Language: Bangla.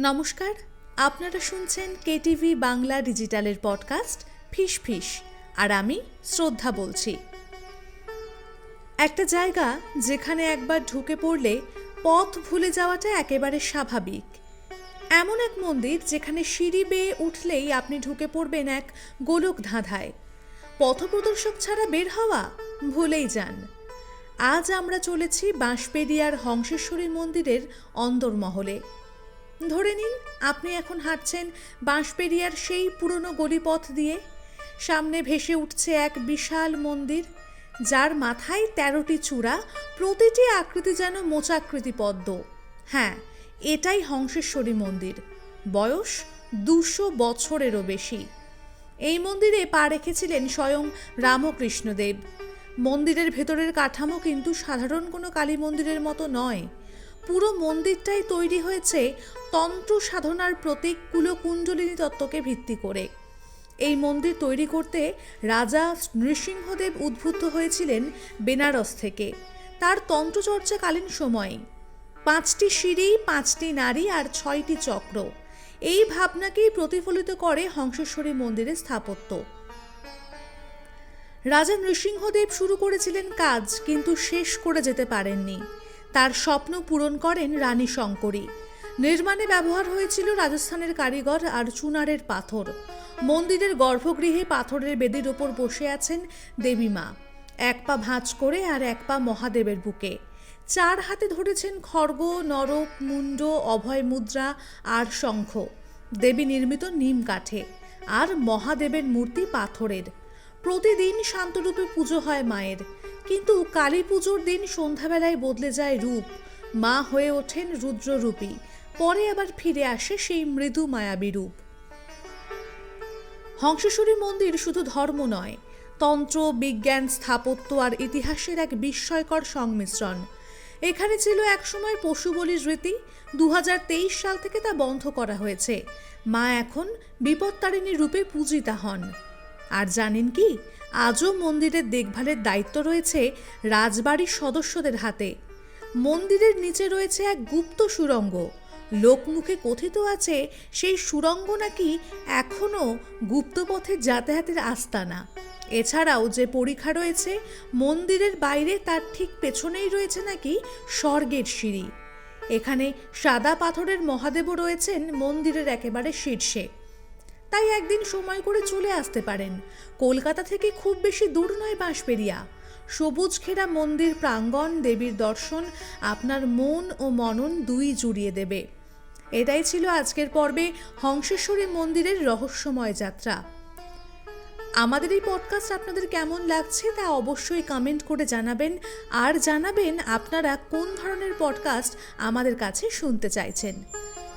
নমস্কার, আপনারা শুনছেন কেটিভি বাংলা ডিজিটালের পডকাস্ট ফিস ফিস, আর আমি শ্রদ্ধা বলছি। একটা জায়গা যেখানে একবার ঢুকে পড়লে পথ ভুলে যাওয়াটা একেবারে স্বাভাবিক। এমন এক মন্দির যেখানে সিঁড়ি বেয়ে উঠলেই আপনি ঢুকে পড়বেন এক গোলক ধাঁধায়। পথপ্রদর্শক ছাড়া বের হওয়া ভুলেই যান। আজ আমরা চলেছি বাঁশবেড়িয়ার হংসেশ্বরী মন্দিরের অন্দরমহলে। ধরে নিন আপনি এখন হাঁটছেন বাঁশবেড়িয়ার সেই পুরনো গলিপথ দিয়ে। সামনে ভেসে উঠছে এক বিশাল মন্দির, যার মাথায় ১৩টি চূড়া, প্রতিটি আকৃতি যেন মোচাকৃতি পদ্ম। হ্যাঁ, এটাই হংসেশ্বরী মন্দির। বয়স ২০০ বছরেরও বেশি। এই মন্দিরে পা রেখেছিলেন স্বয়ং রামকৃষ্ণদেব। মন্দিরের ভেতরের কাঠামো কিন্তু সাধারণ কোনো কালী মন্দিরের মতো নয়। পুরো মন্দিরটাই তৈরি হয়েছে তন্ত্র সাধনার প্রতীক কুলকুণ্ডলিনী তত্ত্বকে ভিত্তি করে। এই মন্দির তৈরি করতে রাজা নৃসিংহদেব উদ্বুদ্ধ হয়েছিলেন বেনারস থেকে, তার তন্ত্রচর্চাকালীন সময়ে। ৫টি সিঁড়ি, ৫টি নারী আর ৬টি চক্র, এই ভাবনাকেই প্রতিফলিত করে হংসেশ্বরী মন্দিরের স্থাপত্য। রাজা নৃসিংহদেব শুরু করেছিলেন কাজ, কিন্তু শেষ করে যেতে পারেননি। তার স্বপ্ন পূরণ করেন রানী শঙ্করী। নির্মাণে ব্যবহার হয়েছিল রাজস্থানের কারিগর আর চুনারের পাথর। মন্দিরের গর্ভগৃহে পাথরের বেদির ওপর বসে আছেন দেবী মা, এক পা ভাঁজ করে আর এক পা মহাদেবের বুকে। ৪ হাতে ধরেছেন খড়গ, নরক, মুণ্ড, অভয় মুদ্রা আর শঙ্খ। দেবী নির্মিত নিম কাঠে, আর মহাদেবের মূর্তি পাথরের। প্রতিদিন শান্তরূপে পুজো হয় মায়ের, কিন্তু কালী পুজোর দিন সন্ধ্যাবেলায় বদলে যায় রূপ। মা হয়ে ওঠেন রুদ্ররূপী, পরে আবার ফিরে আসে সেই মৃদু মায়াবী রূপ। হংসেশ্বরী মন্দির শুধু ধর্ম নয়, তন্ত্র, বিজ্ঞান, স্থাপত্য আর ইতিহাসের এক বিস্ময়কর সংমিশ্রণ। এখানে ছিল একসময় পশু বলির রীতি। ২০২৩ সাল থেকে তা বন্ধ করা হয়েছে। মা এখন বিপত্তারিণী রূপে পূজিতা হন। আর জানেন কি, আজও মন্দিরের দেখভালের দায়িত্ব রয়েছে রাজবাড়ির সদস্যদের হাতে। মন্দিরের নিচে রয়েছে এক গুপ্ত সুড়ঙ্গ। লোকমুখে কথিত আছে সেই সুড়ঙ্গ নাকি এখনও গুপ্তপথের যাতায়াতের আস্তানা। এছাড়াও যে পরিখা রয়েছে মন্দিরের বাইরে, তার ঠিক পেছনেই রয়েছে নাকি স্বর্গের সিঁড়ি। এখানে সাদা পাথরের মহাদেবও রয়েছেন মন্দিরের একেবারে শীর্ষে। তাই একদিন সময় করে চলে আসতে পারেন। কলকাতা থেকে খুব বেশি দূর নয় বাঁশবেড়িয়া। সবুজ ঘেরা মন্দির প্রাঙ্গণ, দেবীর দর্শন আপনার মন ও মনন দুই জুড়িয়ে দেবে। এটাই ছিল আজকের পর্বে হংসেশ্বরী মন্দিরের রহস্যময় যাত্রা। আমাদের এই পডকাস্ট আপনাদের কেমন লাগছে তা অবশ্যই কমেন্ট করে জানাবেন, আর জানাবেন আপনারা কোন ধরনের পডকাস্ট আমাদের কাছে শুনতে চাইছেন।